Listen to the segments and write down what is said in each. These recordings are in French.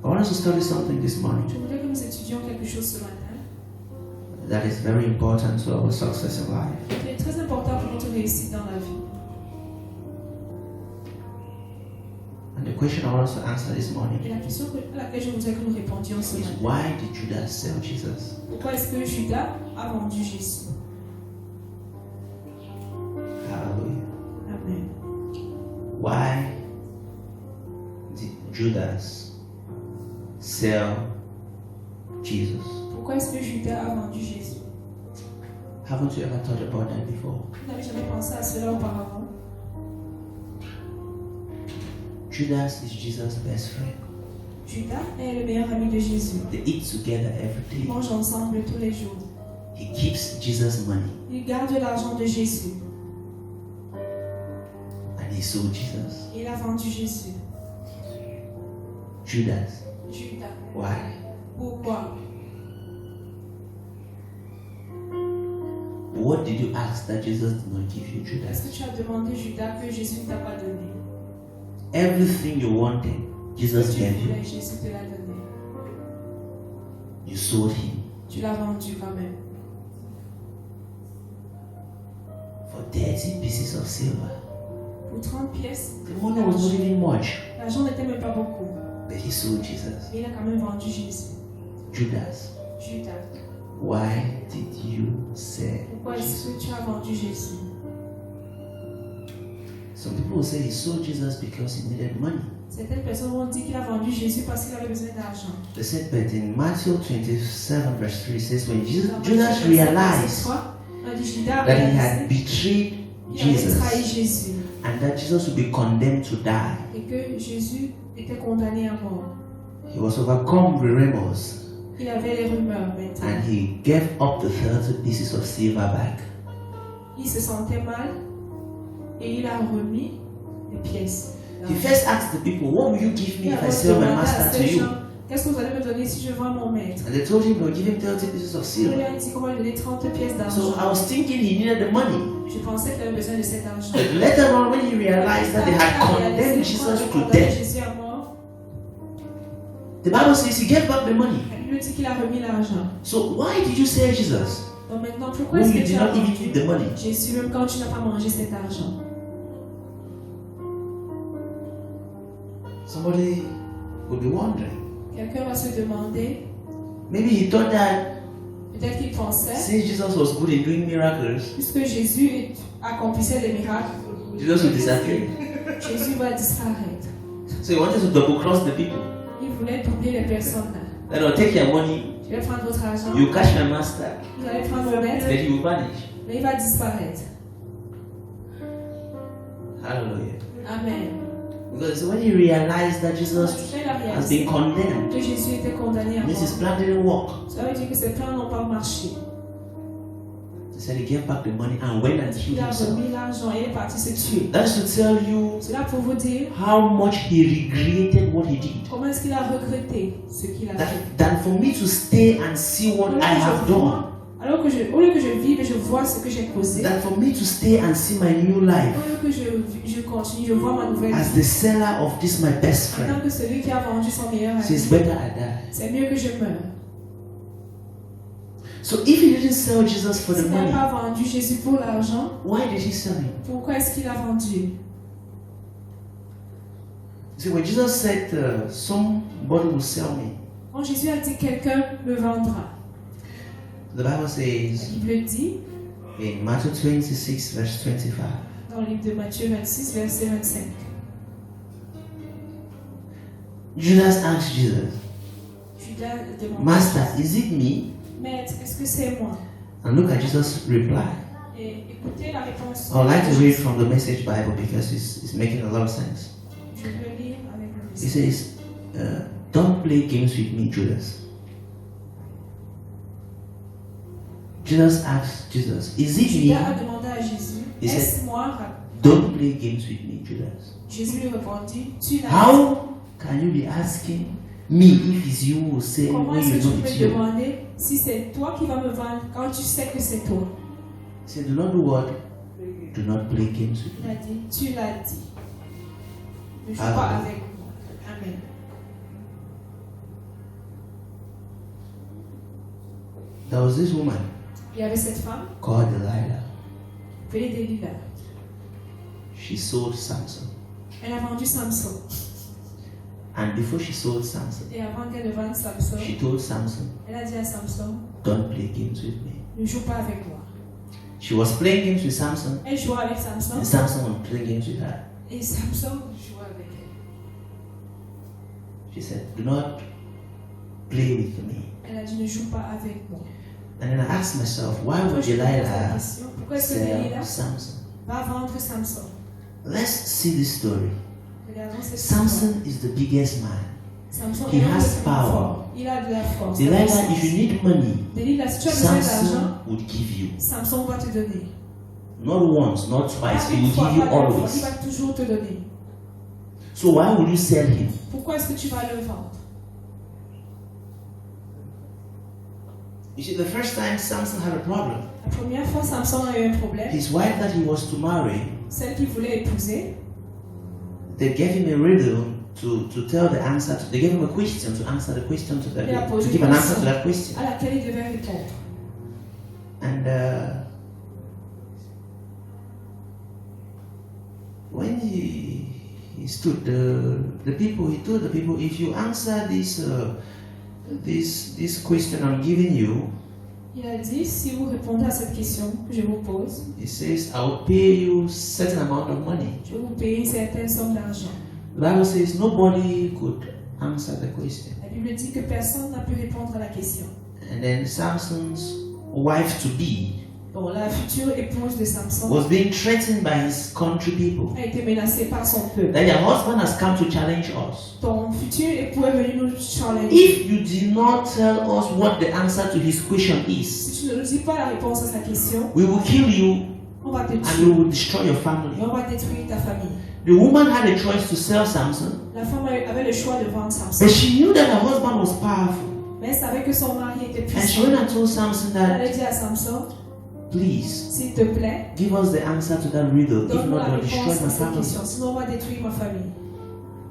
I want us to study something this morning Je voudrais que nous étudions quelque chose ce matin that is very important to our success in life. qui est très important pour notre réussite dans la vie. And the question I want us to answer this Et morning la question à laquelle je voudrais que nous répondions ce is, matin. why did Judas sell Jesus? Pourquoi est-ce que Judas a vendu Jésus? Hallelujah. Amen. Why did Judas sell Jesus? Pourquoi est-ce que Judas a vendu Jésus? Haven't you ever thought about that before? Vous n'avez jamais pensé à cela auparavant? Judas is Jesus' best friend. Judas est le meilleur ami de Jésus. They eat together every Ils day. mangent ensemble tous les jours. He keeps Jesus' money Il garde l'argent de Jésus. and he sold Jesus. Il a vendu Jésus. Judas. Judas. Why? Pourquoi? What did you ask that Jesus did not give you, Est-ce que Judas? tu as demandé Judas que Jésus ne t'a pas donné? Everything you wanted, Ce que Jesus tu gave voulais, you. Jésus te l'a donné. You sold him Tu l'as vendu quand même. for 30 pieces of silver. Pour 30 pièces, The money was not even much, l'argent n'était même pas beaucoup. but he sold Jesus. Mais il a quand même vendu Jésus. Judas, Judas, why did you sell pourquoi est-ce Jesus? que tu as vendu Jésus? Some people will say he sold Jesus because he needed money. Certaines personnes vont dire qu'il a vendu Jésus parce qu'il avait besoin d'argent. They said, but in Matthew 27, verse 3, it says, when Jesus, Dans Judas Matthieu 27, realized on a dit Judas a that he réalisé had betrayed qu'il avait trahi Jesus Jésus and that Jesus would be condemned to die, et que Jésus était condamné à mort. he was overcome with remorse Il avait les rumeurs maintenant. and he gave up the 30 pieces of silver back. Il se sentait mal et il a remis les pièces. He first asked the people, what will you give me Il a if I sell my demandé à master to ces you? gens, qu'est-ce que vous allez me donner si je vends mon maître? And they told him, no, give him 30 pieces of Il lui silver. a dit qu'on va lui donner 30 pièces So d'argent. I was thinking he needed the money. Je pensais qu'il avait besoin de cet argent. But later on, when he realized that they had condemned Jesus to death, Jésus à mort, the Bible says he gave back the money. il lui dit qu'il a remis l'argent. So why did you sell Jesus Donc maintenant, pourquoi when est-ce you que tu did as not even vendu give the money? Jésus même quand tu n'as pas mangé cet argent? Somebody would be wondering. Quelqu'un va se demander, Maybe he thought that peut-être qu'il pensait, since Jesus was good in doing miracles, puisque Jésus accomplissait des miracles, Jesus would disappear. Jésus va disparaître. So he wanted to double cross the people. Il voulait doubler les personnes. Then I'll take your money, Je vais prendre votre argent, you catch my master, vous allez prendre mon maître, then he will vanish. mais il va disparaître. Hallelujah. Amen. Because when he realized that Jesus Il a has réalisé been condemned, que Jésus était condamné à means his mort. plan didn't work. Ça veut dire que ses plans n'ont pas marché. He said he gave back the money and went and killed Il a himself. remis l'argent et il est parti se tuer. That's to tell you Cela pour vous dire how much he regretted what he did. comment est-ce qu'il a regretté ce qu'il a fait. Than for me to stay and see what I have done. Alors que au lieu que je vive et je vois ce que j'ai causé, Than for me to stay and see my new life au lieu que je continue, je vois ma nouvelle as vie. the seller of this my best friend. Maintenant que celui qui a vendu son meilleur So it's ami, better I die. c'est mieux que je meure. So if he didn't sell Jesus for the S'il n'a money, pas vendu Jésus pour l'argent, why did he sell him? pourquoi est-ce qu'il a vendu? See, when Jesus said, somebody will sell me, Quand Jésus a dit quelqu'un me vendra, the Bible la says Bible dit in Matthew 26, verse 25, dans le livre de Matthieu 26, verset 25. Judas asked Jesus, Judas demande, Master, is it me? Maître, est-ce que c'est moi? And look at Jesus' reply. Et écoutez la réponse. I would like to read from the Message Bible because it's making a lot of sense. Je vais le lire avec le He message. says, don't play games with me, Judas. Judas asked Jesus, is it Judas a me? demandé à Jésus, Il s'est- est-ce moi? Don't play games with me, Judas. Jésus lui répondit, tu n'as How can you be asking me if it's you who say Comment when est-ce you que know tu peux it's me you? demander si c'est toi qui vas me vendre quand tu sais que c'est toi? He said, do not do what? Do not play games with Il me. a dit, tu l'as dit. Ne joue Amen. pas avec moi. Amen. There was this woman Il y avait cette femme, called Delilah. appelée Delilah. She sold Samson. Elle a vendu Samson. And before she sold Samson, Et avant qu'elle ne vende Samson, she told Samson, elle a dit à Samson, don't play games with me. ne joue pas avec moi. She was playing games with Samson, Elle jouait avec Samson and Samson was playing games with her. et Samson jouait avec elle. She said, do not play with me. Elle a dit ne joue pas avec moi. And then I asked myself, why Pourquoi would je me pose la Delilah question, pourquoi est-ce que sell Delilah Samson? va vendre Samson? Let's see this story. Regardons cette histoire. Samson is the biggest man. Samson He est l'homme has le plus power. fort. Il a de la force. Delilah, if you need money, Delilah, si tu as besoin d'argent, Samson would give you. Samson va te donner. Not once, not twice, Pas he une will fois, give you pas deux fois, il always. va toujours te donner. So why would you sell him? Pourquoi est-ce que tu vas le vendre? You see, the first time Samson had a problem, La première fois, Samson a eu un problème. his wife that he was to marry, Celle qu'il voulait épouser, they gave him a riddle to tell the answer to, they gave him a question to answer the question to, Il a to posé give une an answer to question that question. à laquelle il devait répondre. And when he stood, the people, he told the people, if you answer this question I'm giving you, Il a dit, si vous répondez à cette question que je vous pose, he says, I will pay you certain amount of money. je vais vous payer une certaine somme d'argent. The Bible says nobody could answer the question. La Bible dit que personne n'a pu répondre à la question. And then Samson's wife to be Bon, la future épouse de Samson was being threatened by his country people. a été menacée par son peuple. That your husband has come to challenge us. Ton futur époux est venu nous challenger. If you did not tell us what the answer to his question is, Si tu ne nous dis pas la réponse à sa question, we will kill you on va te and we tuer will destroy your et family. on va détruire ta famille. The woman had a choice to sell Samson, La femme avait le choix de vendre Samson. but she knew that her husband was powerful. Mais elle savait que son mari était And she puissant. went and told Samson Elle that, a dit à Samson, please, s'il te plaît, give us the answer to that riddle. If donne-moi not, la you'll destroy réponse my à cette family. question, sinon on va détruire ma famille.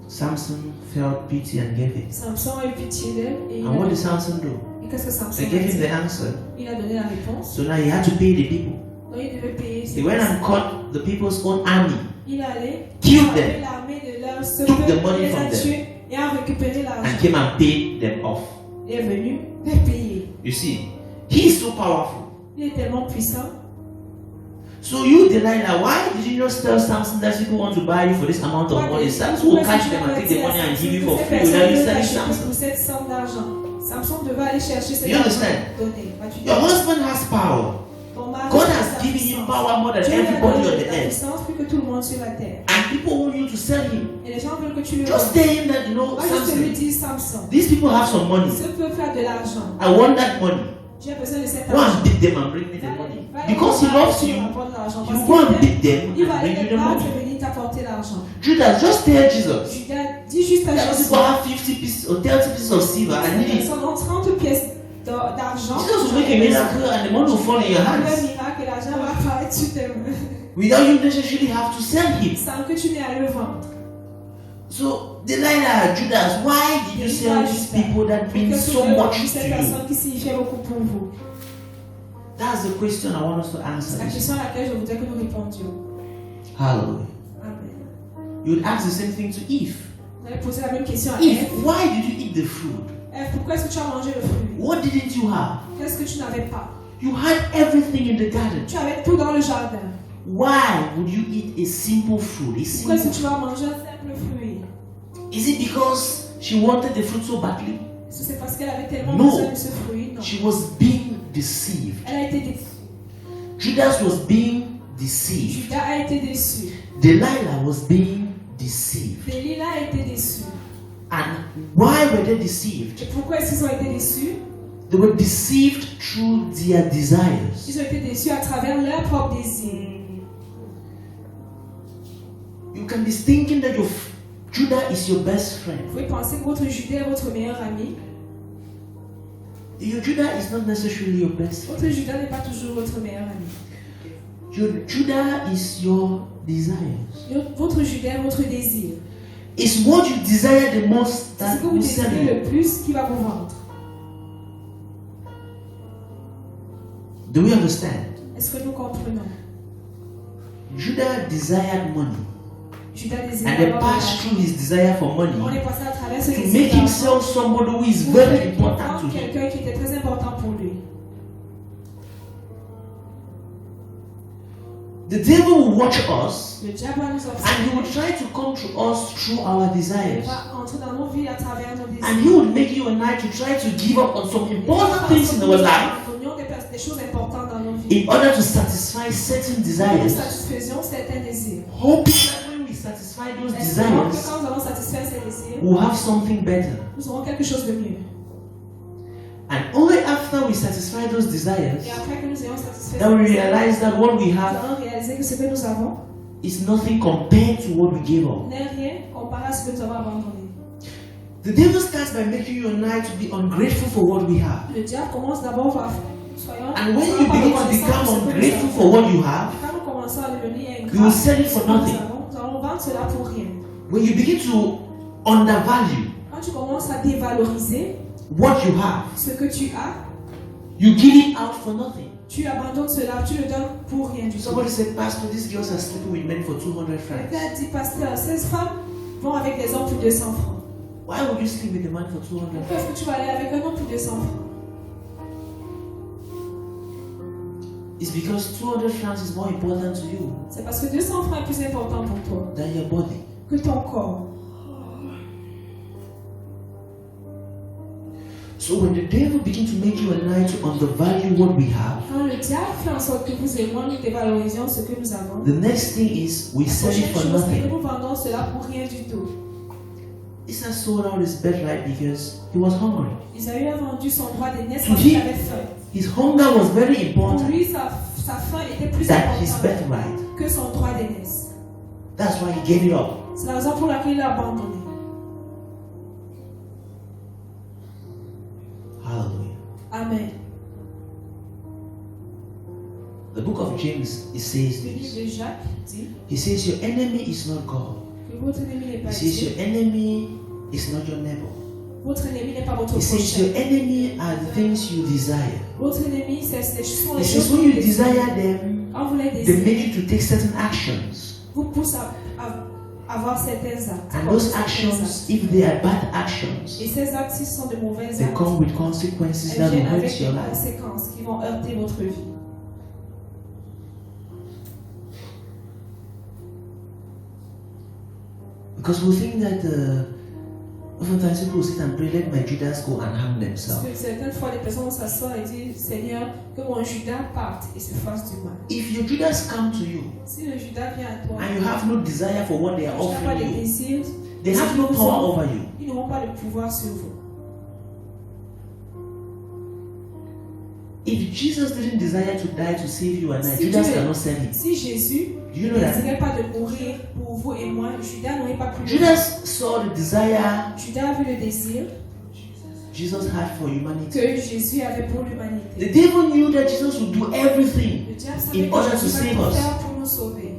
Samson felt pity and gave it. Samson a eu pitié d'elle et And what did Samson do? et qu'est-ce que Samson They a gave him dit? the answer. Il a donné la réponse. So now he had to pay the people. Donc il devait payer ses He went personnes. and caught the people's own army. Il allait Killed frapper them. l'armée de leur Took the peuple, money les from a them. tués et a récupéré l'argent. And came and paid them off. Il est venu les payer. You see, he is so powerful. Il est tellement puissant. So you, Delilah, why did you not tell Samson that people want to buy you for this amount of money? Samson will catch them and take the money and give you for free without you selling Samson. Pour cette somme d'argent. Samson devait aller chercher cette You understand? donner. Vas-tu Your dire, husband has power. ton mari God a has sa given him puissance. power more than Dieu lui a everybody donné on the la earth. puissance plus que tout le monde sur la terre. And people want you to sell him. Et les gens veulent que tu lui Just donnes. tell him that, you know, Va juste lui Samson, dire, Samson, these people have some money. ce peuple a de l'argent. I want that money. J'ai besoin de cet Go argent. and beat them and bring me the money. Because he loves you, you you go and beat them il va and aller bring you les the battre money. et venir t'apporter l'argent. Judas, just tell Jesus. Judas, dis juste à That Jésus. people have 50 pieces or 30 pieces of silver and need it. Ils ont 30 pièces d'argent. Jesus will make a miracle and the money will fall in your Un hands miracle, l'argent va apparaître sur tes mains. without you necessarily have to sell him. Sans que tu n'aies à le vendre. So, Delilah, Judas, why did you sell these people that mean Qu'est-ce que so vous avez much vendu to cette you? personne qui signifiait beaucoup pour vous? That's the question I want us to answer. C'est la this question à laquelle je voudrais que nous répondions. Hallelujah. Amen. You would ask the same thing to Eve. Vous allez poser la même question à Eve, Ève. why did you eat the fruit? Ève, pourquoi est-ce que tu as mangé le fruit? What didn't you have? Qu'est-ce que tu n'avais pas? You had everything in the garden. Tu avais tout dans le jardin. Why would you eat a simple fruit? A Pourquoi simple est-ce que tu vas manger un simple fruit? Is it because she wanted the fruit so badly? Est-ce que c'est parce qu'elle avait tellement No. besoin de ce fruit? Non. She was being deceived. Elle a été déçue. Judas was being deceived. Judas a été déçu. Delilah was being deceived. Delilah a été déçue. And why were they deceived? Et pourquoi est-ce qu'ils ont été déçus? They were deceived through their desires. Ils ont été déçus à travers leurs propres désirs. You can be thinking that Judah is your best friend. Vous pouvez penser que votre Judas est votre meilleur ami. Your Judah is not necessarily your best friend. Votre Judas n'est pas toujours votre meilleur ami. Your Judah is your desires. Votre Judas est votre désir. It's what you desire the most C'est that ce que vous will sell désirez you. le plus qui va vous vendre. Do we understand? Est-ce que nous comprenons? Judah desired money. Judas And désirait they avoir passed l'argent. through his desire for On money est passé à travers ce to désir make d'argent himself somebody who is pour very faire important to him. quelqu'un qui était très important pour lui. The devil will watch us Le diable va nous and he observer. will try to come to us through our Il desires. va entrer dans nos vies à travers nos désirs. And he will make you and I to try to give up on some important things in our life Nous avons des choses importantes dans nos vies. in order to satisfy certain Nous desires, satisfaisions certains désirs. hoping that when we satisfy those Espérons que desires, quand nous allons satisfaire ces désirs, we'll have something better. nous aurons quelque chose de mieux. And only after we satisfy those desires, Et après que nous ayons satisfait that we ces désirs, realize that what we nous have allons réaliser que ce que nous avons is nothing compared to what we gave up. n'est rien comparé à ce que nous avons abandonné. The devil starts by making you and I to be ungrateful for what we have. Le diable commence d'abord par soyons And when you begin to become ungrateful for what you have, quand nous commençons à devenir you will ingrats, sell it for nothing. nous allons vendre cela pour rien. When you begin to undervalue Quand tu commences à dévaloriser what you have, ce que tu as, you give it out for nothing. tu abandonnes cela, tu le donnes pour rien du tout. Somebody said, Pastor, these girls are sleeping with men for 200 francs. Quelqu'un a dit, pasteur, 16 femmes vont avec des hommes pour 200 francs. Why would you sleep with a man for 200 Pourquoi francs? est-ce que tu vas aller avec un homme pour 200 francs? It's because 200 francs is more important to you C'est parce que 200 francs est plus important pour toi than your body. que ton corps. So when the devil begins to make you and I to undervalue what we have, Quand le diable fait en sorte que nous et moi nous dévalorisions ce que nous avons, the next thing is we la sell it prochaine for chose c'est que nothing. nous vendons cela pour rien du tout. Isaac sold out his birthright because he was hungry. Isaïe a vendu son droit d'aînesse parce To him, qu'il avait faim. his hunger was very Pour important lui, sa faim était plus than his importante birthright. que son droit d'aînesse. That's why he gave it up. C'est la raison pour laquelle il l'a abandonné. Hallelujah. Amen. The book of James, it says Le livre this. de Jacques dit He says your enemy is not God. que votre ennemi n'est He pas says Dieu. your enemy is not your neighbor. Votre ennemi n'est pas votre He says your prochain. enemy are the things you desire. Votre ennemi, ce sont He les says choses when que you vous désirez. desire them, Quand vous les they désirez, make you to take certain actions. vous pousse à avoir certains actes. And those Certains actions, actes. if they are bad actions, Et ces actes, s'ils sont de mauvais they actes, come with consequences elles that will viennent avec hurt your des life. conséquences qui vont heurter votre vie. Because we think that oftentimes people sit and pray, let my Judas go and hang Parce themselves. que certaines fois, les personnes s'assoient et disent, Seigneur, que mon Judas parte et se fasse du mal. If your Judas come to you Si le Judas vient à toi, and you have no desire for what they are tu n'as pas de offering you, désir, they have no power over you. ils n'auront pas de pouvoir sur vous. If Jesus didn't desire to die to save you and I, Si Judas Dieu- cannot save him. Si Jésus Do you ne know that? désirait pas de mourir pour vous et moi, Judas n'aurait pas pu mourir. Judas saw the desire Judas avait le désir Jesus had for humanity. que Jésus avait pour The l'humanité. devil knew that Jesus would do everything, Le diable savait in order que to Jésus save va us. tout faire pour nous sauver.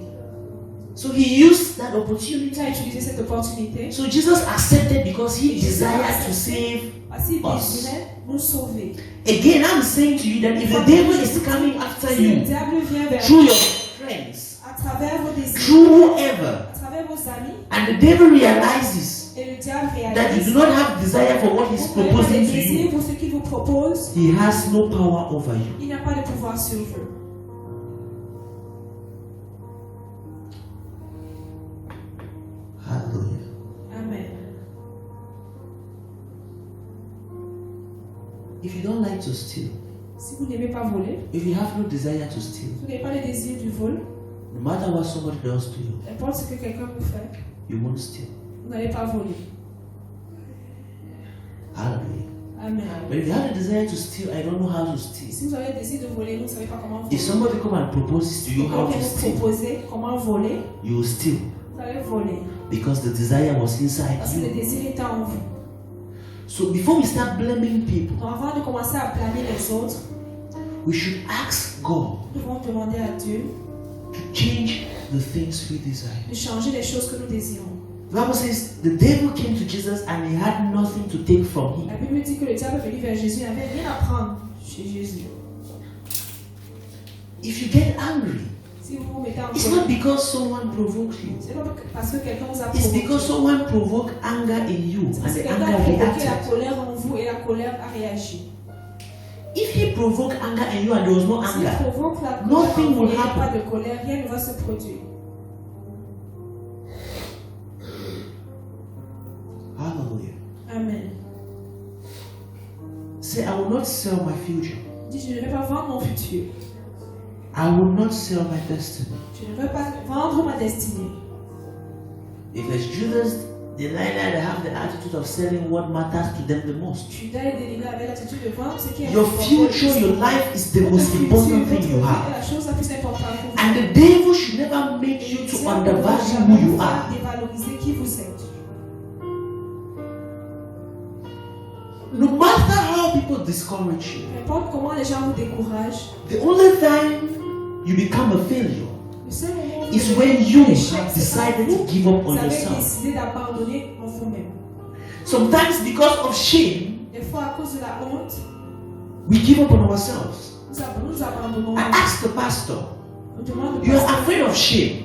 so he used that opportunity. Il a utilisé cette opportunité. So Jesus accepted because he desired to save. Parce qu'il Us. désirait nous sauver. Again, I'm saying to you that if the devil is coming after Si le you diable vient vers through vous, your friends, à travers vos désirs, through whoever, à travers vos amis, and the devil realizes et le diable that you réalise do not have desire for what he's vous n'avez pas de proposing to désir you, pour ce qu'il vous propose, he has no power over you. il n'a pas de pouvoir sur vous. Hallelujah. Amen. If you don't like to steal, Si vous n'aimez pas voler, if you have no desire to steal, si vous n'avez pas le désir du vol, no matter what somebody does to you, n'importe ce que quelqu'un vous fait, you won't steal. vous n'allez pas voler. Hallelujah. Amen. But if you have a desire to steal, I don't know how to steal. Si vous avez le désir de voler, vous ne savez pas comment voler. If somebody come and proposes to you how Quand to vous vous steal, proposez comment voler, you will steal vous allez voler. because the desire was inside Parce que le you. désir est en vous. So before we start blaming people, Donc avant de commencer à blâmer les autres, we should ask God nous devons demander à Dieu to change the things we desire. de changer les choses que nous désirons. The Bible says the devil came to Jesus and he had nothing to take from him. La Bible dit que le diable est venu vers Jésus, il n'avait rien à prendre chez Jésus. if you get angry, Si vous vous mettez en it's colère, not because someone provoked you. c'est pas parce que quelqu'un vous a It's provoqué. because someone provoked anger in you C'est and parce que the quelqu'un a anger provoqué la reacted. colère en vous et la colère a réagi. If he provoked anger in you and there was no S'il anger, provoque la colère nothing en vous will et il n'y a happen. pas de colère, rien ne va se produire. hallelujah. Amen. Say, I will not sell my future. Dis, je ne vais pas vendre mon futur. I will not sell my destiny. Je ne vais pas vendre ma destinée. If as Judas, Delilah, they have the attitude of selling what matters to them the most. Judas et Delilah avaient l'attitude de vendre ce qui est Your important. future, your life is the most important thing you Votre vie est have. la chose la plus importante pour vous. And the devil should never make you to Diable ne doit undervalue jamais who you vous faire are. dévaloriser qui vous êtes. No matter how people discourage you, Peu importe comment les gens vous découragent, the only time you become a failure le seul moment où is vous when devenez you un échec, have c'est quand decided to vous, give up vous on avez yourself. décidé d'abandonner en vous-même. Sometimes because of shame, Des fois, à cause de la honte, we give up on ourselves. nous abandonnons. I asked the pastor, On demande au you are pasteur, afraid of shame.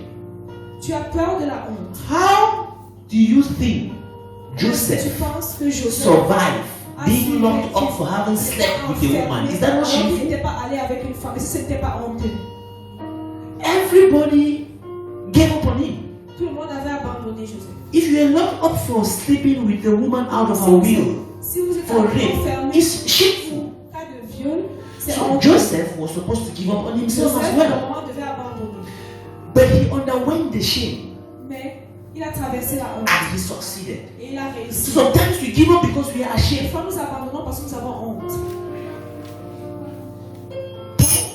tu as peur de la honte. How do you think Tu Joseph penses que Joseph survived a being locked survécu, up for having slept with a enfermé, woman? Is that not alors qu'il shameful? n'était pas allé avec une femme, et si ce n'était pas honteux. Everybody gave up on him. Tout le monde avait abandonné Joseph. If you are locked up for sleeping with a woman out of Si her vous will êtes- Si vous êtes for rape, enfermé it's shameful. pour cas de viol, c'est So honteux. Joseph was supposed to give up on himself Joseph, as well. normalement, devait abandonner. But he underwent the shame Mais il a traversé la honte and he succeeded. et il a réussi. Sometimes we give up because we are Des ashamed. fois, nous abandonnons parce que nous avons honte.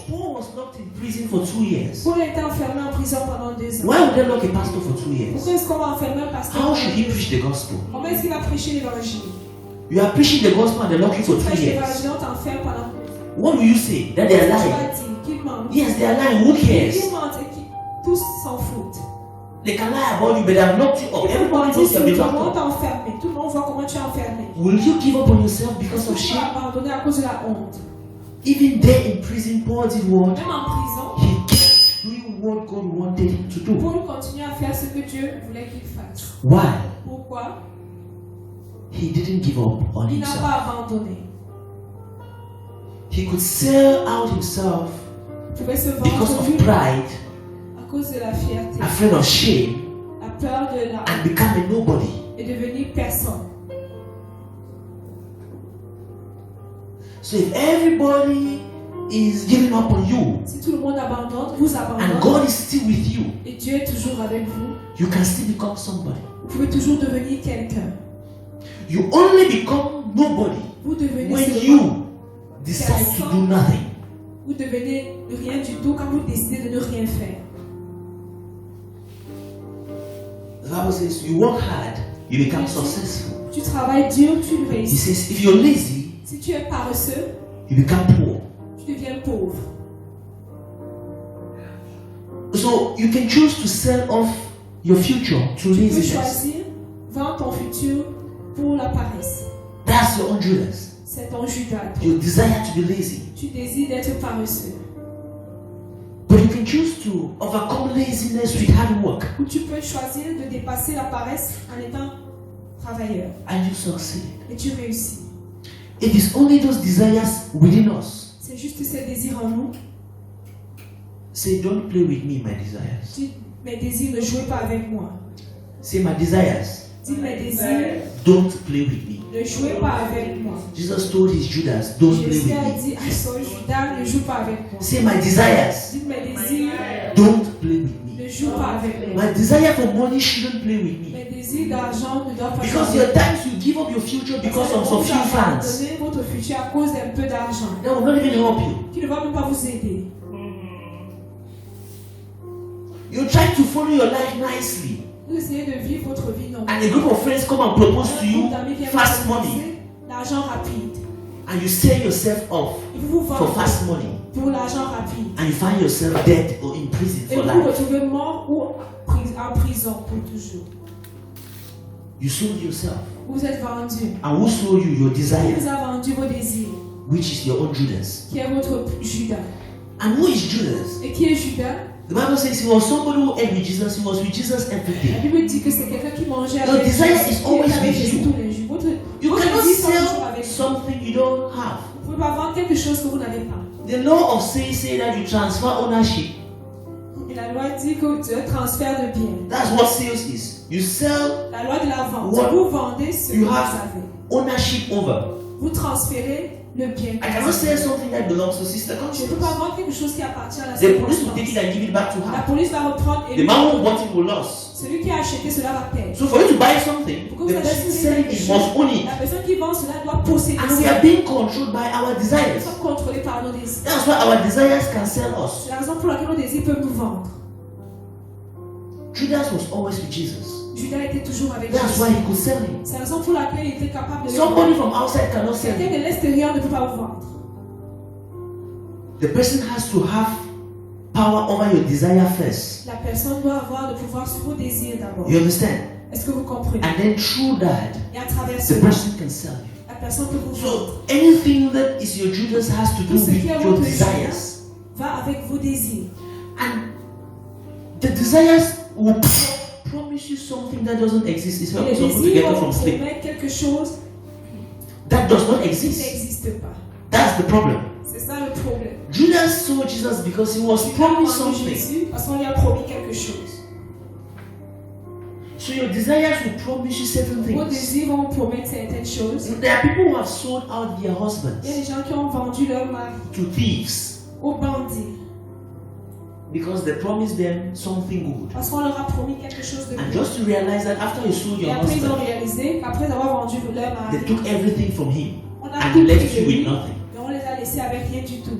Paul was locked in prison for 2 years. Paul a été enfermé en prison pendant 2 ans. Why would they lock a pastor for 2 years? Pourquoi est-ce qu'on va enfermer un pasteur How pendant should he 2 ans? preach the gospel? Comment est-ce qu'il va prêcher l'évangile? You are preaching the gospel and they lock you for 2 Prêche years. l'évangile, on t'enferme pendant 2 ans. What will you say? That they are Tu lying? vas dire qu'ils mentent. Yes, they are lying. Who cares? Ils mentent et tous s'en foutent. They can lie about you, but they have locked you up. Ils Everybody mentent knows you sur have been tout le monde locked up. t'a enfermé. Tout le monde voit comment tu es enfermé. Will you give up on yourself because of Tu vas shame? abandonner à cause de la honte. Even there in prison, Paul did what? Même en prison, He kept doing what God wanted him to do. Paul continue à faire ce que Dieu voulait qu'il fasse. Why? Pourquoi? He didn't give up on Il n'a himself. pas abandonné. He could sell out himself Il pouvait se because vendre of lui pride, à cause de la fierté, afraid of shame, la peur de la and become a nobody. et devenir personne. So if everybody is giving up on you Si tout le monde abandonne, vous and abandonne, God is still with you, et Dieu est toujours avec vous, you can still become somebody. vous pouvez toujours devenir quelqu'un. You only become nobody Vous devenez when seulement- you decide to do nothing. Vous devenez rien du tout quand vous décidez de ne rien faire. The Bible says you work hard, you become successful. Tu travailles dur, tu He réussis. says if you're lazy, Si tu es paresseux, you become poor. tu deviens pauvre. So you can choose to sell off your future to Tu peux laziness. choisir, vendre ton futur pour la paresse. That's your own Judas. C'est ton Judas. You desire to be lazy. Tu désires d'être paresseux. But you can choose to overcome laziness with hard work. Ou tu peux choisir de dépasser la paresse en étant travailleur. And you succeed. Et tu réussis. It is only those desires within us. C'est juste ces désirs en nous. Say, don't play with me, my desires. Dis, mes désirs, ne jouez pas avec moi. Say, my desires, Dis, mes désirs, don't play with me. ne jouez pas avec moi. Jesus told his Judas, don't play Jésus with a me. dit à son Judas, ne joue pas avec moi. Say, my desires, Dis, mes désirs, don't play with me. ne joue pas avec moi. My desire for money shouldn't play with me. Mes désirs d'argent ne doivent pas Because jouer. there are times you give up your future because of some Vous few funds. abandonnez votre futur à cause d'un peu d'argent That will not even help you. qui ne va même pas vous aider. You try to follow your life nicely, Vous essayez de vivre votre vie normale. and a group of friends come and propose to Un you groupe d'amis vient vous fast proposer money, l'argent rapide. and you sell yourself off Et vous vous for vendez fast money, pour l'argent rapide. and you find yourself dead or in prison Et for vous vous life. retrouvez mort ou en prison pour toujours. You sold yourself, Vous êtes vendu. and who sold you your Qui desire, vous a vendu vos désirs, which is your own Judas. qui est votre Judas. And who is Judas? Et qui est Judas? The Bible says he was somebody who ate with Jesus. He was with Jesus every La day. Bible dit que c'est quelqu'un qui mangeait Your avec desire Jésus, is qui always était avec with Jésus you. tous les jours. You Votre cannot vie sera toujours sell avec vous. something you don't have. Vous pouvez pas vendre quelque chose que vous n'avez pas. The law of sales say that you transfer ownership. Et la loi dit que tu as un transfert de biens. That's what sales is. You sell La loi de la vente. What Vous vendez ce que you vous have avez. ownership over. Vous transférez le bien. I cannot sell something that belongs to Sister Je ne Constance. peux pas vendre quelque chose qui appartient à la The police will take circonstance. it and give it back to La her. police va reprendre et The man who bought it will lose. celui qui a acheté cela va perdre. So for you to buy something, Pour que the vous person achetez selling quelque it chose, must own it. la personne qui vend cela doit posséder And we cela. are being controlled by our Nous desires. sommes contrôlés par nos désirs. That's why our desires can sell us. C'est la raison pour laquelle nos désirs peuvent nous vendre. Judas was always with Jesus. Judas était toujours avec That's why Jésus. he could sell him. C'est la raison pour laquelle il était capable de le Somebody vendre. from outside cannot sell Quelqu'un him. de l'extérieur ne peut pas vous vendre. The person has to have power over your desire first. La personne doit avoir le pouvoir sur vos désirs d'abord. You understand? Est-ce que vous comprenez? And then through that, Et à travers the cela, person can sell you. la personne peut vous vendre. So anything that is your Judas has to do Tout ce with qui est your votre desires. va avec vos désirs. And the desires will promise you something that doesn't exist. It's Et helping les some people to désirs get up vont from vous sleep. promettre quelque chose That does not qui exist. n'existe pas. That's the problem. C'est ça le problème. Judas saw Jesus because he was Judas a promised vendu something. Jésus parce qu'on lui a promis quelque chose. So your desires will promise you certain Vos things. désirs vont vous promettre certaines choses. There are people who have sold out their Il y a husbands des gens qui ont vendu leur mari to thieves aux bandits because they promised them something good. parce qu'on leur a promis quelque chose de And bon. just to realize that after you sold Et your après, ils ont husband, réalisé qu'après avoir vendu leur they mari, took everything from him on a and tout left pris you de with lui nothing. et on les a laissés avec rien du tout.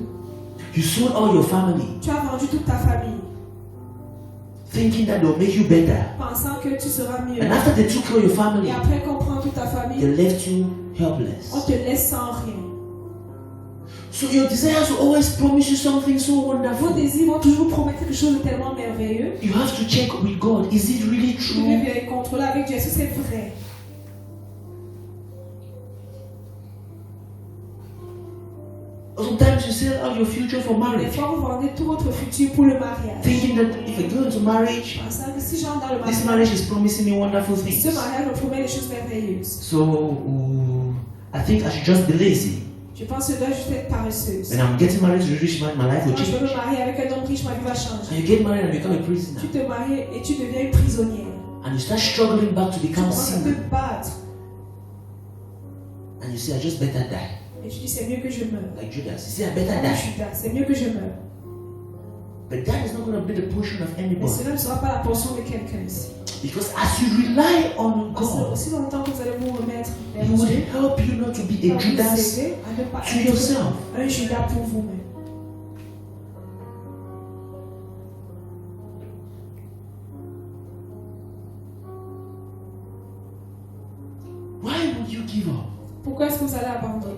You sold all your family Tu as vendu toute ta famille thinking that they'll make you better. pensant que tu seras mieux. And after they took all your Et family, après qu'on prend toute ta famille, they left you on helpless. te laisse sans rien. So your desires will always promise you something so Vos wonderful. désirs vont toujours promettre quelque chose de tellement merveilleux. You have to check with God. Is it really Vous devez true? bien contrôler avec Dieu. Est-ce que c'est vrai? Sometimes you sell out your future for Des marriage, fois, vous vendez tout votre futur pour le mariage. thinking that if I go into marriage, Pensant que si j'entre dans le this mariage, marriage is promising me wonderful ce things. mariage me promet des choses merveilleuses. So I think I should just be lazy. Je pense que je dois juste être paresseuse. When I'm getting married to a rich man, my life will Quand je veux change. me marier avec un homme riche, ma vie va changer. And you get married and become a prisoner. Tu te maries et tu deviens une prisonnière. And you start struggling back to Tu become commences à te single. battre. And you say, I just better die. Et tu dis, c'est mieux que je meure. Like Judas. You say, I better Comme die. Judas, c'est mieux que je meure. But that is not going to be the portion of Mais anybody. cela ne sera pas la portion de quelqu'un ici. Because as you rely on Parce que God, aussi longtemps que vous allez vous remettre vers He will Dieu, help you not to be il va a vous Judas aider à ne pas to être yourself. un Judas pour vous-même. Why would you give up Pourquoi est-ce que vous allez abandonner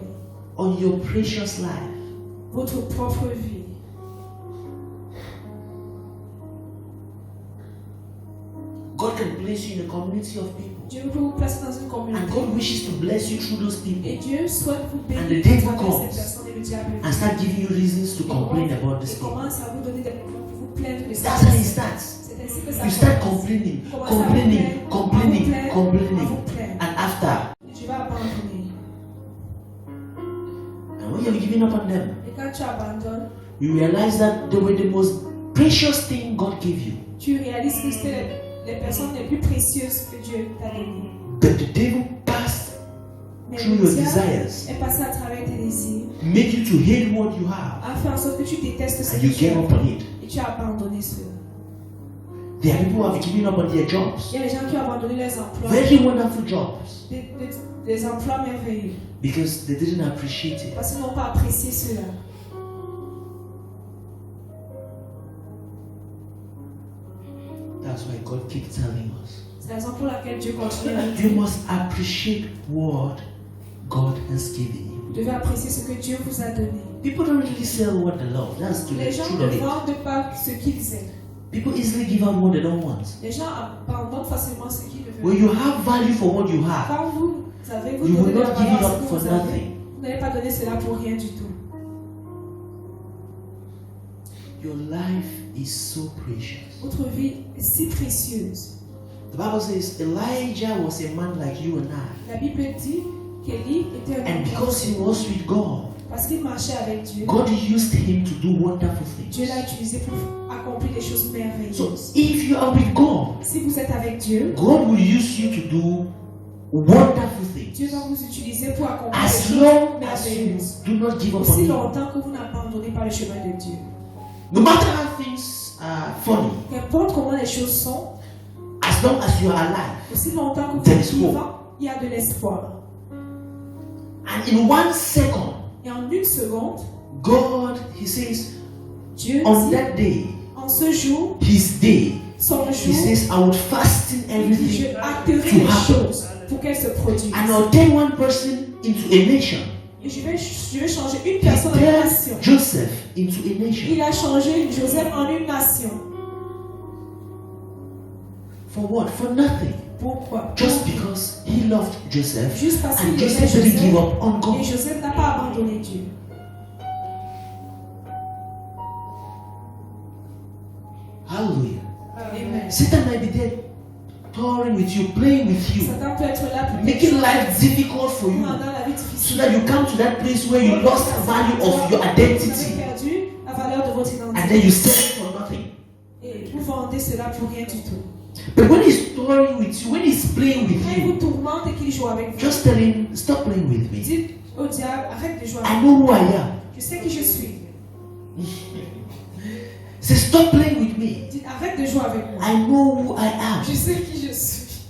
on your precious life? votre propre vie? God can place you in a community of people. Dieu peut vous placer dans une And communauté. God wishes to bless you through those Et people Dieu souhaite vous And the bénir devil à travers comes ces personnes et le diable. and start giving you reasons to complain about these Et people. commence à vous donner des raisons pour vous plaindre de ça. That's how it starts. C'est ainsi que ça You start commence. complaining, Commence à vous complaining, plaindre, complaining, à vous plaindre, à complaining. vous plaindre. And after, Tu vas abandonner. and when you've given up on them, Et quand tu abandonnes, you realize that they were the most precious thing God gave you. tu réalises que c'était les personnes les plus précieuses que Dieu t'a données. But the devil passed Mais through le your diable desires, est passé à travers tes désirs, make you to hate what you have, a fait en sorte que tu détestes ce and que you tu gave up as on it. et tu as abandonné cela. There are people who have given up on their jobs, Il y a des gens qui ont abandonné leurs emplois, very wonderful jobs, des emplois merveilleux, because they didn't appreciate it. parce qu'ils n'ont pas apprécié cela. That's why God keeps telling us C'est la raison pour laquelle Dieu continue à nous you dire, must appreciate what God has given you. vous devez apprécier ce que Dieu vous a donné. People don't really sell what they love. That's the Les gens truth ne of it. vendent pas ce qu'ils aiment. People easily give out what they don't want. Les gens abandonnent facilement ce qu'ils ne When veulent you have value for what you have, pas. Quand vous avez, vous you donnez will de la not give it valeur à ce up que for vous avez, nothing. vous n'allez pas donner cela pour rien du tout. Your life is so precious. Votre vie est si précieuse. The Bible says Elijah was a man like you and I. La Bible dit qu'Élie était un And homme because he comme was with God, parce qu'il marchait avec Dieu. God used him to do wonderful Dieu things. l'a utilisé pour accomplir des choses So merveilleuses. if you are with God, Si vous êtes avec Dieu, God will use you to do wonderful Dieu things. va vous utiliser pour accomplir des As choses long as you merveilleuses. do not give up on Aussi Him. longtemps que vous n'abandonnez pas le chemin de Dieu. No matter how things are funny, Qu'importe comment les choses sont, as long as you are alive, aussi longtemps que vous There êtes is hope. vivant, il y a de l'espoir. and in 1 second, Et en une seconde, God, He says, Dieu on dit, that day, en ce jour, His day, son He jour, says, I would fasten il dit, je everything acterai to les happen. choses pour qu'elles se produisent. and I'll turn one person into a nation. Et je vais changer une He personne en une turned nation. Joseph into a nation. Il a changé Joseph en une nation. For what? For nothing. Pourquoi? Just because he loved Joseph, Juste parce and qu'il aimait Joseph didn't give Joseph. up on Et God. Joseph n'a pas abandonné Dieu. Hallelujah. Amen. Satan might be there touring with you, playing with you, Satan peut être là pour making life difficult for pour you, rendre la vie so difficile. that you come to that place where you lost value of your Vous identity, avez perdu la valeur de votre and then identité. you sell it for nothing. Et vous vendez cela pour rien du tout. But when he's touring with you, when he's playing with Quand il vous you, tourmente et qu'il joue avec vous, just tell him, stop playing with me. dites au diable, arrête de jouer avec I moi. know who I am. Je sais qui je suis. Say, stop playing with me. Dites, arrête de jouer avec moi. I know who I am. Je sais qui je suis.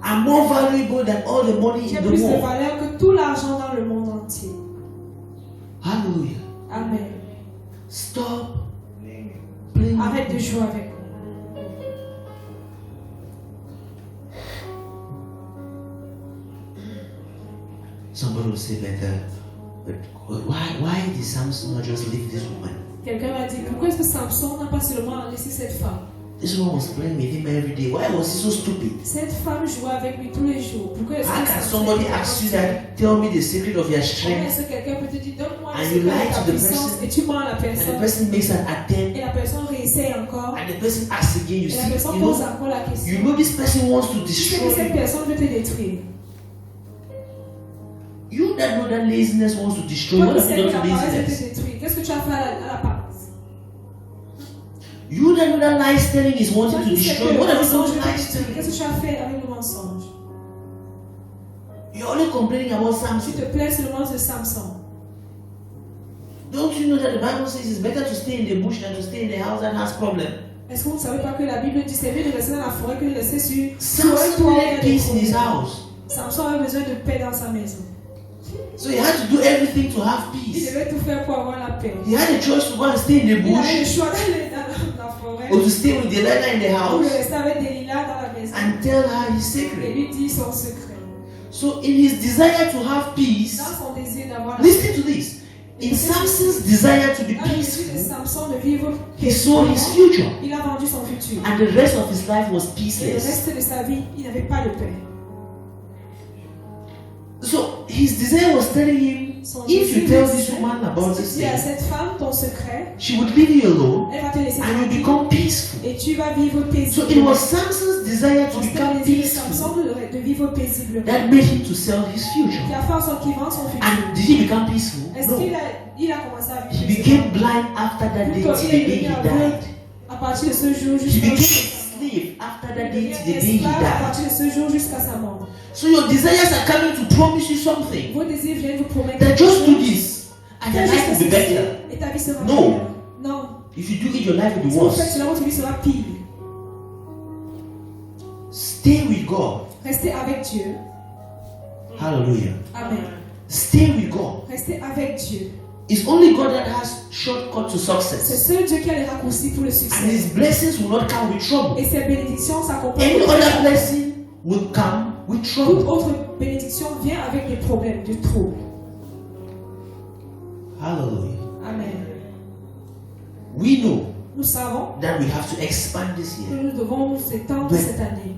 I'm more valuable than all the money J'ai in the plus de world. valeur que tout l'argent dans le monde entier. Hallelujah. Amen. Stop playing Arrête de with me. jouer avec moi. Somebody will say but why did Samson not just leave this woman? Quelqu'un m'a dit, pourquoi est-ce que Samson n'a pas seulement laissé cette femme? This woman was playing with him every day. Why was he so stupid? Cette femme jouait avec lui tous les jours. Pourquoi est-ce How que can Samson somebody était ask you comme ça? that? Tell me the secret of your Comment strength, est-ce que quelqu'un peut te dire, donne-moi And le you secret lie de ta to the puissance person. et tu mens à la and the personne person makes an et attempt, la personne réessaye encore and the person asks again. You et la see, personne you pose know, encore la question. you know this person wants to Tu sais que destroy cette you. personne veut te détruire. You that know that laziness wants to destroy you. Toi What qui have you sais que done to la paresse veut laziness? te détruire, qu'est-ce que tu as fait à la paresse? You that know that lies telling is Toi wanting to qui sais destroy que you. le What have you done mensonge to veut te lies détruire, telling? qu'est-ce que tu as fait avec le mensonge? You're only complaining about Tu Samson. te plains seulement de Samson. Don't you know that the Bible says it's better to stay in the bush than to stay in the house that has problem? Est-ce que vous ne savez pas que la Bible dit c'est mieux de rester dans la forêt que de rester sur un Samson toit où il y a needed des peace in his problèmes? house. Samson avait besoin de paix dans sa maison. So he had to do everything to have Il peace. devait tout faire pour avoir la paix. He had a choice to go and stay in the Il avait le bush choix d'aller dans la forêt or to stay with Delilah in the ou de house rester avec Delilah dans la maison and tell her his et secret. lui dire son secret. So in his desire to have peace, Dans son désir d'avoir la listen to this. In Samson's desire to be dans le désir de peaceful, Samson de vivre he sold his future. il a vendu son futur. And the rest of his life was Et le peaceless. reste de sa vie, il n'avait pas de paix. So his desire was telling him, Son if you désir tell lui this disait, woman about si this tu dis à thing, cette femme ton secret, she would leave you alone elle va te laisser and you'll tranquille become peaceful. et tu vas vivre So paisiblement. it was Samson's desire to C'était become le désir de peaceful Samson de vivre paisiblement. that made him to sell his Qui future. a fait en sorte qu'il vende son futur. And did he become peaceful? Est-ce No. qu'il a commencé à He vivre became paisiblement? blind after that day till the day he died. À partir de ce jour He jusqu'à became a slave after that day till the day he esclave à died. partir de ce jour jusqu'à sa mort. So your desires are coming to promise you something. Vos désirs viennent vous promettre That quelque just do chose. this and Fais your juste life will be ceci better. et ta vie sera No. meilleure. Non. If you do it, your life will be Si vous faites worse. cela, votre vie sera pire. Stay with God. Restez avec Dieu. Hallelujah. Amen. Stay with God. Restez avec Dieu. It's only God that has shortcut to C'est success. seul Dieu qui a les raccourcis pour le And succès. his blessings will not come with trouble. Et ses bénédictions s'accompagnent. Any other blessing will come with Toute trouble. autre bénédiction vient avec des problèmes, du trouble. Hallelujah. Amen. We know Nous savons that we have to expand this que year. nous devons nous étendre Oui. cette année.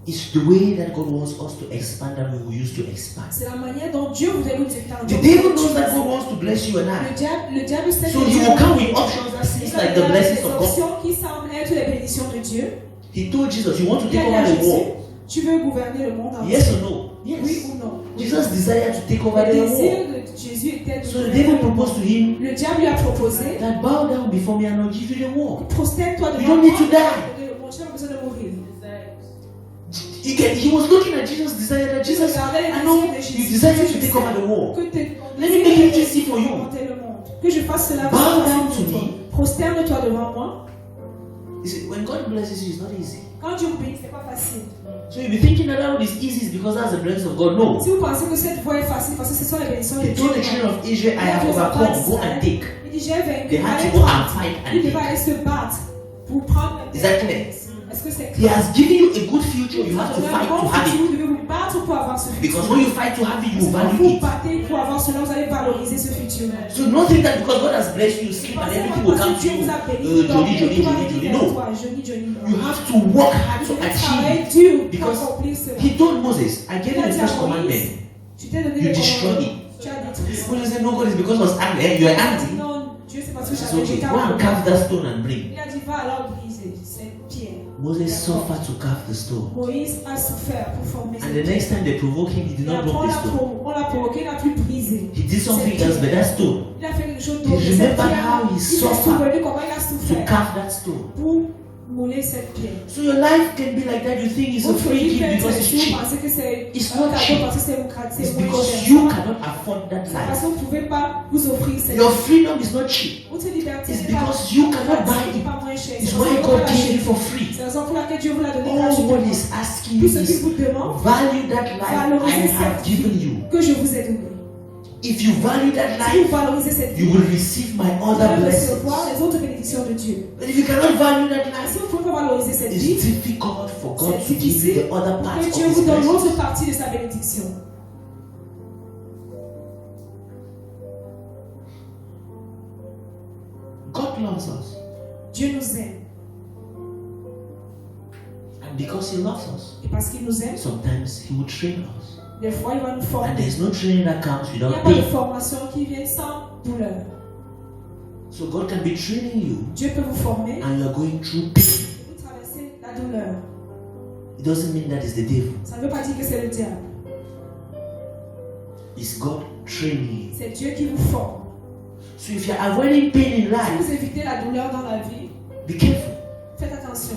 It's the way that God wants us to expand that we used to expand. C'est la manière dont Dieu voudrait nous étendre. The devil knows that God wants to bless you and I. Le diable sait So que he Dieu will come with options that seems like the blessings of God. options qui semblent être les bénédictions de Dieu. He told Jesus, you want to Il a take dit à over the Jésus, world? tu veux gouverner le monde entier? Yes or no? Oui Yes. ou non? Jesus desired to take over Le the désir world. de Jésus était de So the gouverner devil le monde. proposed to him Le diable lui a proposé, that bow down before me and I'll give you the world. prosterne-toi devant You don't need to moi, die. je vais te donner le monde. Tu n'as pas besoin de mourir. He was looking at Jesus' desire that Jesus, I know you desire to take over the world. Que te- Let me make it easy for you. augmenter le monde. Que je fasse cela Bow pour down toi. to me. Prosterne-toi devant moi. You see, when God blesses you, it's not easy. Quand Dieu vous bénit, c'est pas facile. So you'll be thinking that that road is easy is because that's the blessing of God. No. Si vous pensez que cette voie est facile parce que ce sont les bénédictions de He Dieu, told the children of Israel, I have overcome, go and take. il dit j'ai vaincu. They had to allez go prendre. and fight and Il take. devait aller se battre pour prendre. Is that clear? Est-ce que c'est He clair? has given you a good future, you have to fight to have it. Vous devez vous battre pour avoir ce futur. Because when you fight to have it, you Quand value vous it. battez pour avoir cela, vous allez valoriser ce futur. So don't think that because God has blessed you, sleep and everything will come to you. Jolly, jolly, jolly, jolly. No. You have to work hard to achieve it. Because he told Moses, I gave you the first commandment. You destroy it. When you say no, God is because I was angry. You are angry. Non, Dieu c'est parce que It's j'avais okay. été Go and carve that stone and bring. Il a dit va alors briser cette pierre. Moses suffered to carve the stone. Moïse a souffert pour former And the next time they provoked him, he did Et not après, drop the stone. on l'a provoqué, il n'a plus brisé. He did something else, but that stone, Il a fait quelque chose He d'autre. Cette remembered pierre, how he il s'est suffered souvenu comment il a to souffert carve that stone. pour mouler cette pierre. So your life can be like that. You think it's a Votre free vie peut gift être because it's ainsi, vous cheap. pensez que c'est It's un not cadeau cheap. parce que c'est It's moins because cher. you cannot afford that C'est parce life. que vous ne pouvez pas vous offrir cette Your freedom is not cheap. Votre liberté It's n'est pas because you cannot buy gratuite, it. pas moins cher. It's C'est why la God raison gave it for free. C'est la raison pour laquelle Dieu vous l'a donné All gratuitement. God is asking Tout you ce qu'il is vous demande, value that life I valorisez have cette vie given you. que je vous ai donnée. If you value that Si vous life, valorisez cette vie, you will receive my vous other allez blessings. recevoir les autres bénédictions de Dieu. But if you cannot value that Et life, si vous ne pouvez pas valoriser cette vie, it's difficult for God c'est to give you difficile the other pour parts que of Dieu His vous donne blessings. l'autre partie de sa bénédiction. God loves us. Dieu nous aime. And because He loves us, Et parce qu'il nous aime, sometimes He will train us. des fois il va nous And former. there's no training that comes Il n'y a without pas de pain. formation qui vient sans douleur. So God can be training you Dieu peut vous former and you're going through pain. et vous traversez la douleur. It doesn't mean that it's the devil. Ça ne veut pas dire que c'est le diable. It's God training you. C'est Dieu qui vous forme. So if you're avoiding pain in Si life, vous évitez la douleur dans la vie, be careful. faites attention.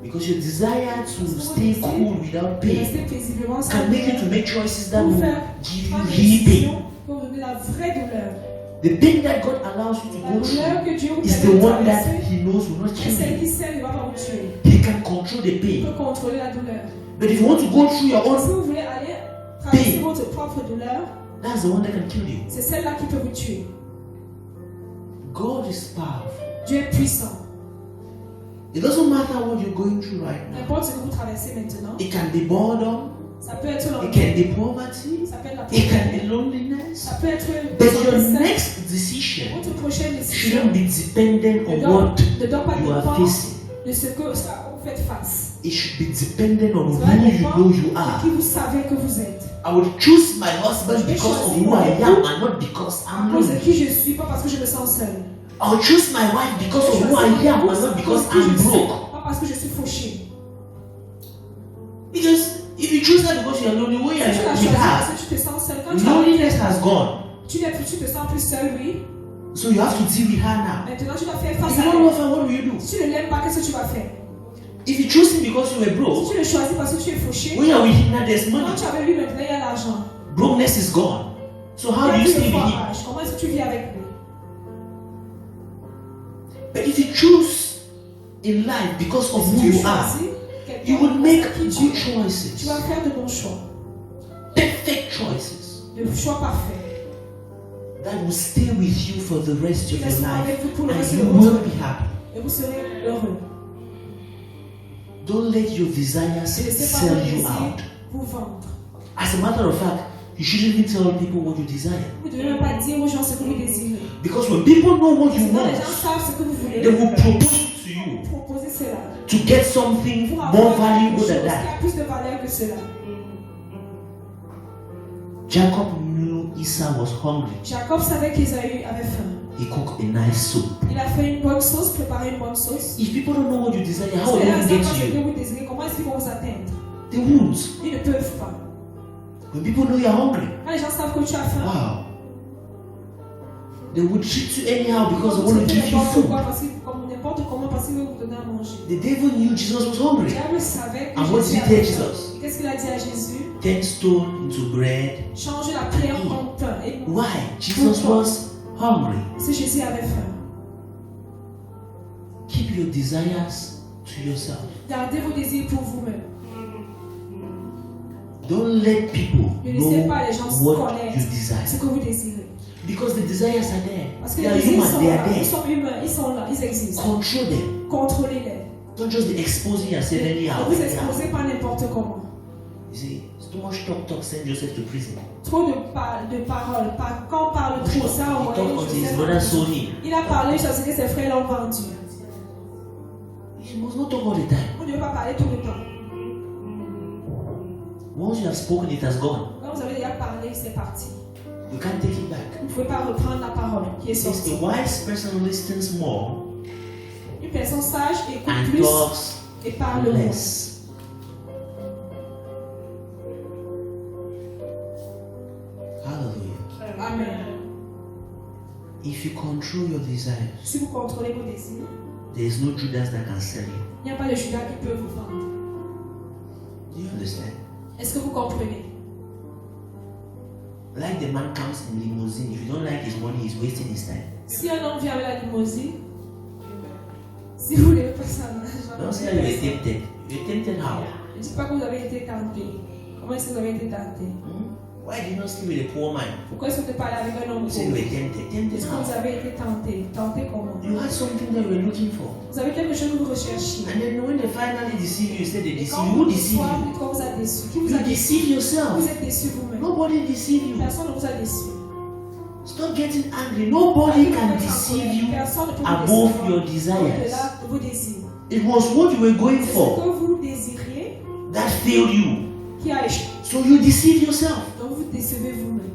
Because your desire to stay cool without pain Restez paisiblement sans can make you to douleur. make choices that Pour will faire give you prendre des real pain. décisions pour vous donner la vraie douleur. The pain that God allows you to La go douleur through que Dieu vous is the permet de one that traverser, He knows will not c'est kill celle you. qui sait ne va pas vous tuer. He can control the Il pain. peut contrôler la douleur. But if you want to go through your Si own, vous voulez aller traverser Pain. votre propre douleur, that's the one that can kill you. c'est celle-là qui peut vous tuer. God is powerful. Dieu est puissant. It doesn't matter what you're going through right now. N'importe ce que vous traversez maintenant, It can be boredom. ça peut être It l'ennui, can be poverty. ça peut être la It can pauvreté, be loneliness. ça peut être But your le next decision votre prochaine décision shouldn't be dependent ne on what doit pas you are dépendre facing. de ce que ça vous faites face. It should be dependent on Ça va who you dépendre know you de are. qui vous savez que vous êtes. I would choose my husband because of who I am and not because À I'm cause de lonely. qui je suis, pas parce que je me sens seule. I would choose my wife because of who I am and not because I'm broke. Pas parce que je suis fauchée. Because if you choose her because you're lonely, when Si you're tu l'as with choisi her, parce que tu te sens seule, quand tu as loneliness has gone. tu te sens plus seule, oui. So you have to deal with her now. Maintenant, tu dois faire If face you à don't elle. love her, what will you do? Si tu ne l'aimes pas, qu'est-ce que tu vas faire? If you choose him because you were Si broke, tu le choisis parce que tu es fauché, when you're with him now, there's quand money. tu avais lui, maintenant il y a l'argent. Brokenness is gone. So how do Il you y a plus stay de with him? forage. Comment est-ce que tu vis avec lui? But if you choose in life because of Si who tu you are, choisis you quelqu'un will make qui tu good es, tu choices, vas faire de bons choix, perfect choices de choix parfaits. that will stay with you for the rest of Qui your resteront life, avec vous pour le reste and de you votre will vie. be happy. Et vous serez heureux. Don't let your desires Ne laissez pas sell vos you désirs out. vous vendre. As a matter of fact, you shouldn't even tell people what you desire. Vous ne devez même pas dire aux gens ce que vous désirez. Because when people know what you Quand les want, gens savent ce que vous voulez, they will propose it to you you proposer cela. to get something Pour more avoir valuable quelque chose than qui a that. plus de valeur que cela. Jacob knew Esau was hungry. Jacob savait qu'Ésaü avait faim. He cooked a nice soup. Il a fait une bonne sauce, préparé une bonne sauce. If people don't know what you desire, how Parce will que là, they ça get passe ce to que you? vous désirez. Comment est-ce qu'ils vont vous atteindre? They won't. Ils ne peuvent pas. When people know you're hungry, Quand les gens savent que tu as faim, wow, they will treat you anyhow because they vous want to faites give you n'importe food. quoi, comme n'importe comment, parce qu'ils veulent vous donner à manger. The devil knew Jesus was Le hungry. diable savait que And what Jésus did he avait tell faim. Jesus? Qu'est-ce qu'il a dit à Jésus? Turn stone into bread. Changer la pierre en pain. Et Why? Jesus was hungry. si Jésus avait faim, Keep your desires to yourself. gardez vos désirs pour vous-même. Don't let people Ne laissez know pas les gens what connaître you ce desire. que vous désirez. Because the desires are there. Parce que They les are désirs human, sont they là, are ils there. sont humains, ils sont là, ils existent. Control them. Contrôlez-les. Don't just be exposing yourself anyhow. Ne vous exposez pas n'importe comment. You see, it's too much talk, send Joseph to prison. Trop de paroles. Quand on parle trop, ça He envoyé talked until his Joseph. brother sold him. Il a parlé jusqu'à ce que ses frères l'ont vendu. You must not talk all the time. On ne veut pas parler tout le temps. Once you have spoken, it has gone. Quand vous avez déjà parlé, c'est parti. You can't take it back. Vous ne pouvez pas reprendre la parole qui est It says sortie. a wise person listens more Une personne sage écoute and plus talks et parle moins. less. Hallelujah. Amen. If you control your desires, Si vous contrôlez vos désirs, there is no Judas that can sell you. il n'y a pas de Judas qui peut vous vendre. Do you understand? Est-ce que vous comprenez? Like the man comes in limousine. If you don't like his money, he's wasting his time. Si un homme vient avec la limousine, si vous voulez pas ça, Don't say that you were tempted. You were tempted how? ne dites pas que vous avez été tenté. Comment est-ce que vous avez été tenté? Why did you not sleep with a poor man? Pourquoi est-ce que vous ne parlez avec un homme You said you pauvre? were tempted. Tempted Est-ce que vous how? avez été tenté? Tenté comment? You had something that you were looking for. Vous avez quelque chose que vous recherchiez. And then when they finally deceive you, you said they Et deceive quand you. vous Who deceive soir, you? quand vous a déçu, qui vous You a déçu? deceive Vous yourself. êtes déçu vous-même. Nobody deceive you. Personne ne vous a déçu. Stop getting angry. Nobody can deceive you Personne ne peut vous above décevoir your desires. au-delà de vos désirs. It was what you were going C'est ce for que vous désiriez that failed you. qui a échoué. So you deceive yourself. Donc vous décevez vous-même.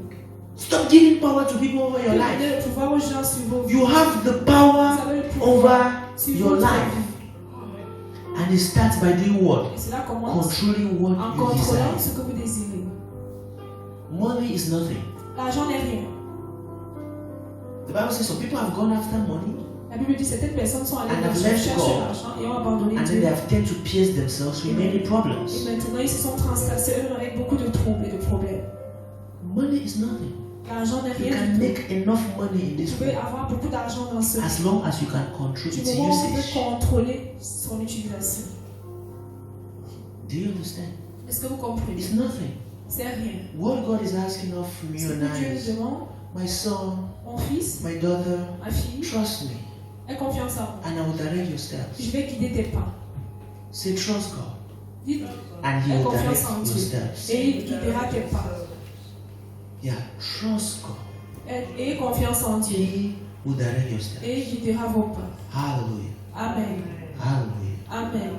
Stop giving power to people over your Vous life. donnez le pouvoir aux gens sur vos vies. You have the Vous power avez le pouvoir over sur your votre life. vie. And it starts by doing what? Et cela commence Controlling what en you contrôlant desire. ce que vous désirez. Money is nothing. L'argent n'est rien. The Bible says some people have gone after money La Bible dit que certaines personnes sont allées And dans have la left recherche God. de l'argent et ont abandonné and then Dieu. they have tended to pierce themselves with many Et problems. maintenant, ils se sont transpercés eux avec beaucoup de troubles et de problèmes. Money is nothing. L'argent n'est You rien can du tout. make enough money in Tu this peux world avoir beaucoup d'argent dans ce as long as you can control Du its moment où tu usage. peux contrôler son utilisation. Do you understand? Est-ce que vous comprenez? It's nothing. C'est rien. What God is asking of Ce you que and Dieu I nous is, demande, my son, mon fils, my daughter, ma fille, trust me, aie confiance en moi. and I will direct your steps. Je vais guider tes pas. Say, trust God, Dites, and He aie will confiance direct en your Dieu. steps. Et il guidera tes pas. Yeah, trust God. Aie confiance en Dieu. He will direct your steps. Et il guidera vos pas. Hallelujah. Amen. Hallelujah. Amen.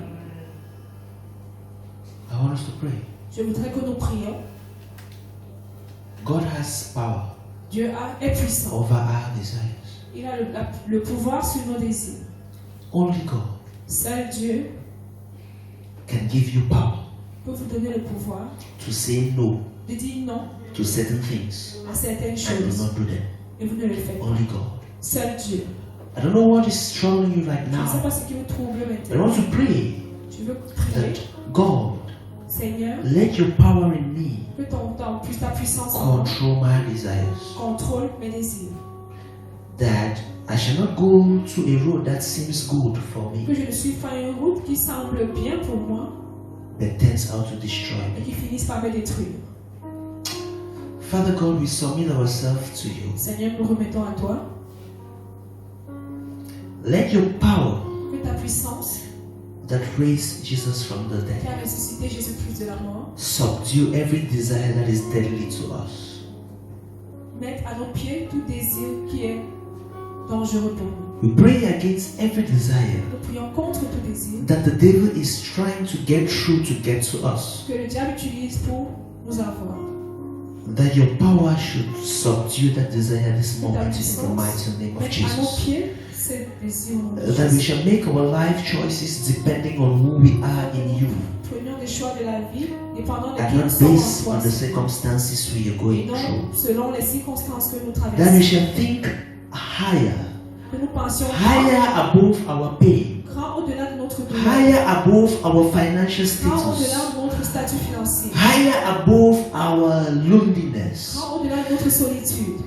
I want us to pray. Je voudrais que nous prions. God has power Dieu est puissant. over our desires. Il a le pouvoir sur nos désirs. Only God Seul Dieu can give you power peut vous donner le pouvoir to say no de dire non to certain things à certaines and do choses. not do them. Et vous ne le faites pas. Only God. Seul Dieu. I don't know what is troubling you right Je ne sais now. pas ce qui vous trouble I maintenant. want to pray Tu veux prier. that God, Seigneur, let your power in me que ta puissance en moi control my desires. contrôle mes désirs. That I shall not go to a road that seems good for Que me, je ne suis pas une route qui semble bien pour moi but turns out to destroy et me. qui finisse par me détruire. Father God, we submit ourselves to you. Seigneur, nous remettons à toi. Let your power Que ta puissance that raised Jesus from the qui dead a ressuscité Jésus-Christ de la mort subdue every desire that is deadly to us. mette à nos pieds tout désir qui est dangereux pour nous. We pray against every desire Nous prions contre tout désir that the devil is trying to get through to get to us. que le diable utilise pour nous avoir. That your power should subdue that desire this moment in the mighty name of Mettre à nos Jesus. pieds ces désirs au nom de That we Jésus. shall make our life choices depending on who we are in you Prenions des choix de la vie dépendant de and qui nous not sommes based en on toi. the circumstances we are Et going non through. selon les circonstances que nous That we traversons. shall think higher, Que nous pensions higher above our pain, grand au-delà de notre douleur. higher above our financial Grand status, au-delà de notre statut financier. higher above our loneliness. Grand au-delà de notre solitude.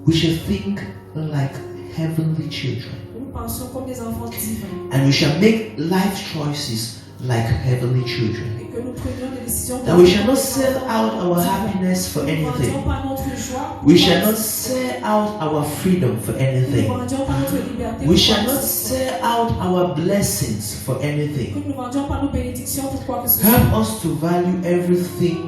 We shall think like heavenly children. Que nous pensions comme des enfants divins. And we shall make life choices like heavenly children. Et que nous prenions des décisions That we shall not sell out our happiness for Nous ne vendions anything. pas notre joie. We shall not sell out our freedom for Nous ne anything. vendions pas notre liberté. We pour shall quoi not que ce soit. sell out our blessings for Que anything. nous ne vendions pas nos bénédictions pour quoi que ce soit. Help us to value everything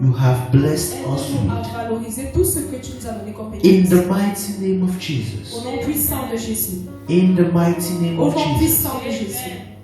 you have blessed us Aide-nous à with. valoriser tout ce que tu nous as donné comme In bénédiction. the mighty name of Au Jesus. nom puissant de Jésus. In the mighty name Au of nom Jesus. puissant de Jésus.